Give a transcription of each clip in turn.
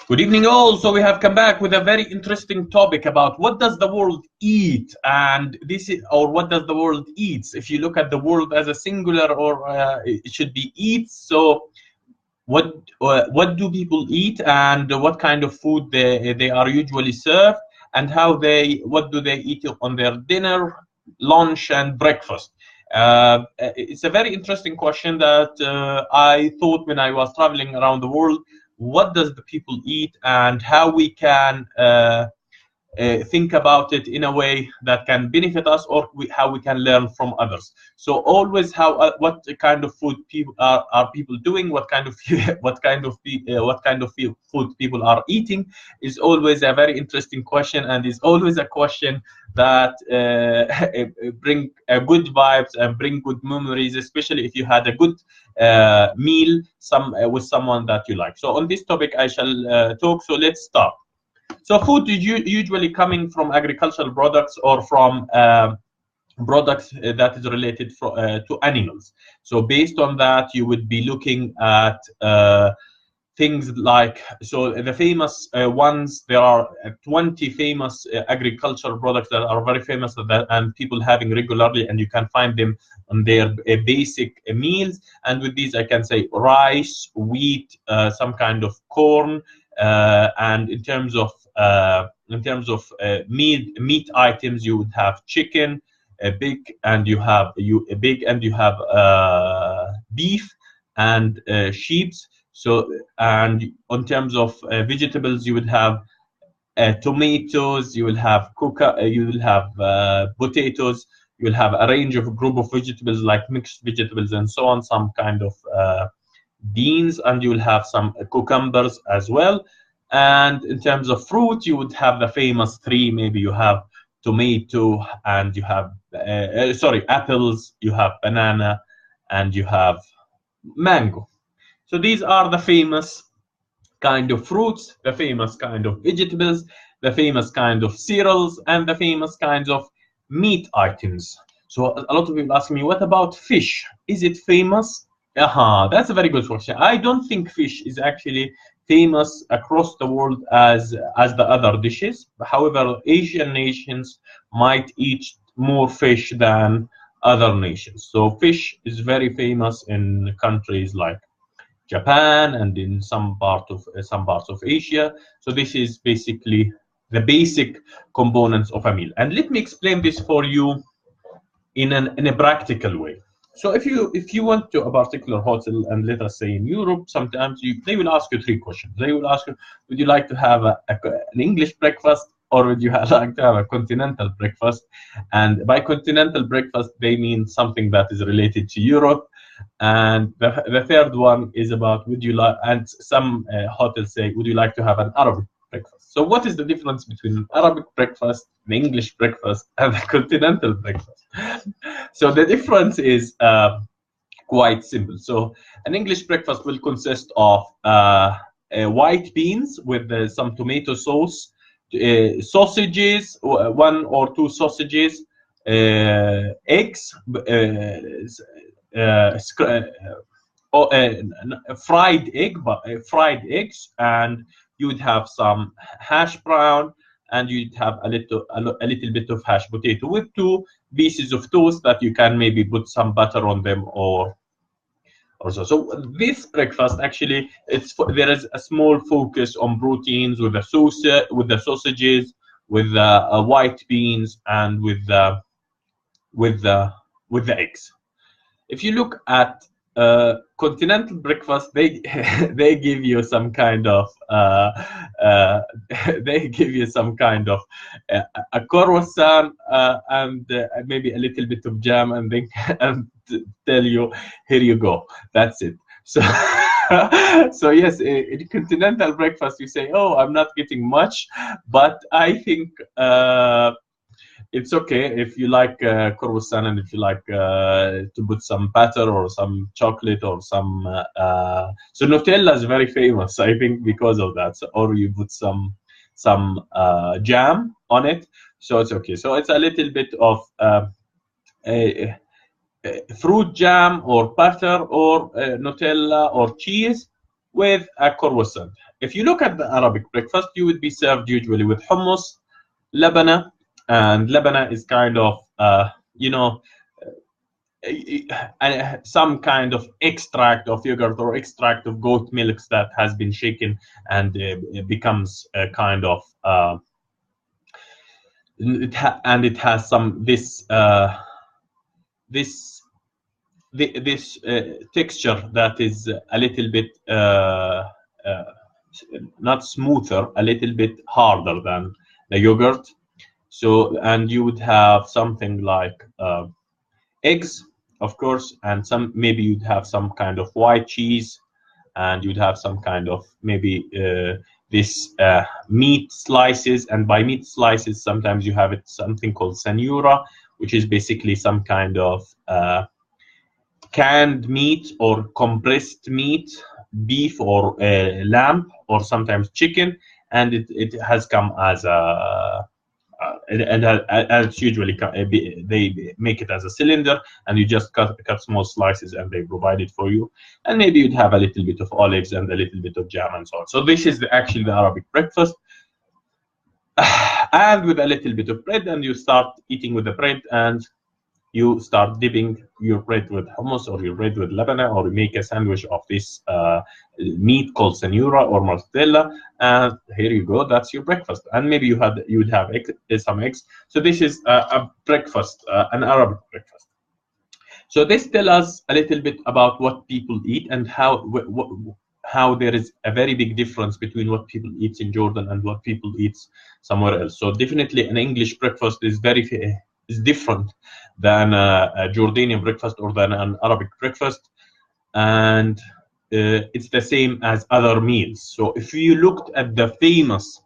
Good evening all. So we have come back with a very interesting topic about what does the world eat, and what does the world eats. If you look at the world as a singular, or it should be eats. So what do people eat, and what kind of food they are usually served, and what do they eat on their dinner, lunch, and breakfast. It's a very interesting question that I thought when I was traveling around the world. What does the people eat, and how we can think about it in a way that can benefit us, or how we can learn from others. So always, what kind of food people are people doing, what kind of food people are eating, is always a very interesting question, and is always a question that bring good vibes and bring good memories, especially if you had a good meal with someone that you like. So on this topic I shall talk. So let's start. So food is usually coming from agricultural products, or from products that is related to animals. So based on that, you would be looking at things like, so the famous ones, there are 20 famous agricultural products that are very famous, and people having regularly, and you can find them on their basic meals. And with these I can say rice, wheat, some kind of corn, and in terms of meat items, you would have chicken, pig, and you have beef and sheep. So, and in terms of vegetables, you would have tomatoes, you will have potatoes, you will have a range of group of vegetables like mixed vegetables and so on, some kind of beans, and you will have some cucumbers as well. And in terms of fruit, you would have the famous three. Maybe you have tomato, and you have apples, you have banana, and you have mango. So these are the famous kind of fruits, the famous kind of vegetables, the famous kind of cereals, and the famous kinds of meat items. So a lot of people ask me, what about fish? Is it famous? That's a very good question. I don't think fish is actually famous across the world as the other dishes. However, Asian nations might eat more fish than other nations. So fish is very famous in countries like Japan and in some parts of Asia. So this is basically the basic components of a meal. And let me explain this for you in a practical way. So if you went to a particular hotel, and let us say in Europe, sometimes they will ask you three questions. They will ask you, would you like to have an English breakfast, or would you like to have a continental breakfast? And by continental breakfast, they mean something that is related to Europe. And the third one is about, would you like, and some hotels say, would you like to have an Arabic breakfast? So what is the difference between an Arabic breakfast, an English breakfast, and a continental breakfast? So the difference is quite simple. So an English breakfast will consist of white beans with some tomato sauce, sausages, one or two sausages, eggs, fried eggs, and you would have some hash brown, and you'd have a little bit of hash potato with two pieces of toast that you can maybe put some butter on them, or so. So this breakfast actually, there is a small focus on proteins with the sausages, with the white beans, and with the eggs. If you look at continental breakfast, they they give you some kind of a croissant, and maybe a little bit of jam, and they and tell you, here you go, that's it. So so yes, in continental breakfast you say, oh, I'm not getting much, but I think it's okay if you like croissant, and if you like to put some butter or some chocolate or some so Nutella is very famous, I think, because of that. So, or you put some jam on it, so it's okay. So it's a little bit of fruit jam or butter or Nutella or cheese with a croissant. if you look at the Arabic breakfast, you would be served usually with hummus, labana, and labana is kind of you know, some kind of extract of yogurt or extract of goat milk that has been shaken and it becomes a kind of and it has some this texture that is a little bit not smoother, a little bit harder than the yogurt. So, and you would have something like eggs, of course, and some, maybe you'd have some kind of white cheese, and you'd have some kind of maybe this meat slices. And by meat slices, sometimes you have it something called sanura, which is basically some kind of canned meat or compressed meat, beef or lamb or sometimes chicken, and it has come as a and it's usually they make it as a cylinder, and you just cut small slices and they provide it for you. And maybe you'd have a little bit of olives and a little bit of jam and so on. So this is actually the Arabic breakfast, and with a little bit of bread, and you start eating with the bread, and you start dipping your bread with hummus or your bread with labana, or you make a sandwich of this meat called sanura or mortadella, and here you go. That's your breakfast. And maybe you would have some eggs. So this is a breakfast, an Arabic breakfast. So this tells us a little bit about what people eat and how there is a very big difference between what people eat in Jordan and what people eat somewhere else. So definitely an English breakfast is different than a Jordanian breakfast or than an Arabic breakfast, and it's the same as other meals. So if you looked at the famous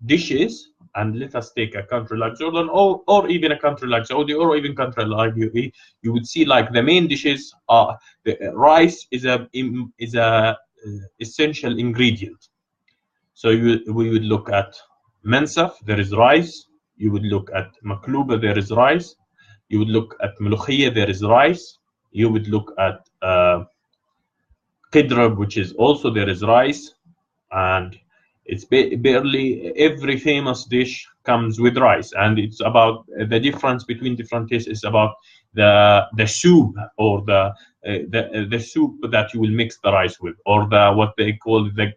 dishes, and let us take a country like Jordan, or even a country like Saudi, or even country like UAE, you would see like the main dishes are the rice is a essential ingredient. So we would look at mensaf, there is rice. You would look at makluba, there is rice. You would look at mulukhiyya, there is rice. You would look at qidrab, which is also there is rice. And it's barely every famous dish comes with rice. And it's about the difference between different dishes is about the soup, or the soup that you will mix the rice with, or what they call the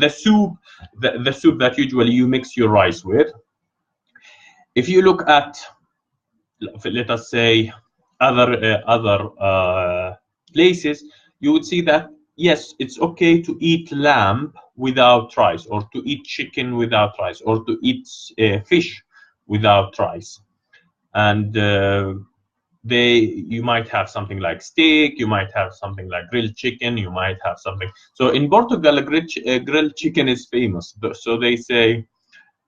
soup, the soup that usually you mix your rice with. If you look at, let us say, other places, you would see that yes, it's okay to eat lamb without rice, or to eat chicken without rice, or to eat fish without rice. And you might have something like steak, you might have something like grilled chicken, you might have something. So in Portugal, grilled chicken is famous. So they say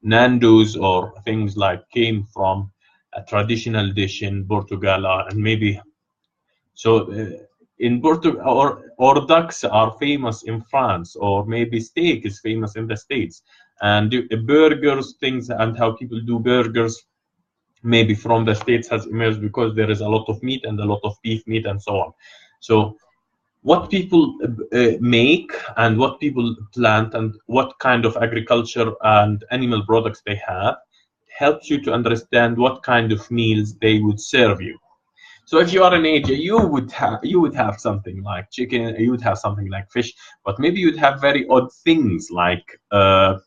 Nando's or things like came from a traditional dish in Portugal, and maybe so in Portugal, or ducks are famous in France, or maybe steak is famous in the States, and burgers, things, and how people do burgers maybe from the States has emerged because there is a lot of meat and a lot of beef meat and so on. So what people make and what people plant and what kind of agriculture and animal products they have helps you to understand what kind of meals they would serve you. So if you are in Asia, you would have something like chicken, you would have something like fish, but maybe you'd have very odd things like a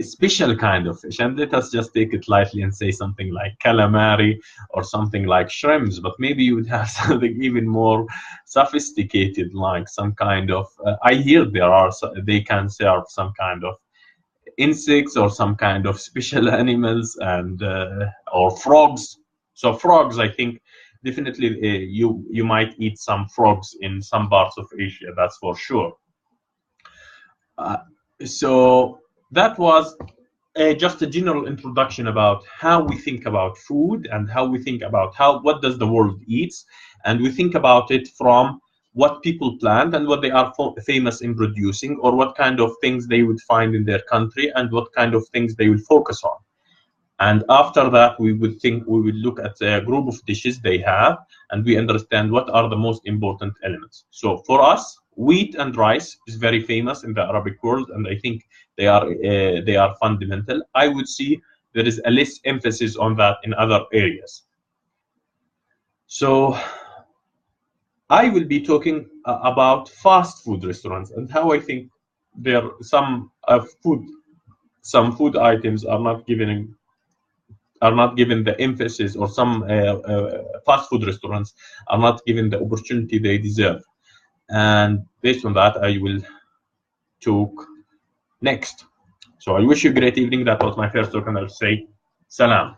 special kind of fish. And let us just take it lightly and say something like calamari or something like shrimps, but maybe you would have something even more sophisticated, like some kind of I hear they can serve some kind of insects or some kind of special animals, and or frogs. So frogs, I think definitely you might eat some frogs in some parts of Asia, that's for sure. So that was just a general introduction about how we think about food and how we think about what does the world eats, and we think about it from what people plant and what they are famous in producing, or what kind of things they would find in their country and what kind of things they will focus on. And after that, we would look at a group of dishes they have, and we understand what are the most important elements. So for us, Wheat and rice is very famous in the Arabic world, and I think they are fundamental. I would see there is a less emphasis on that in other areas. So I will be talking about fast food restaurants and how I think there some food items are not given the emphasis, or some fast food restaurants are not given the opportunity they deserve. And based on that, I will talk next. So I wish you a great evening. That was my first talk, and I'll say salam.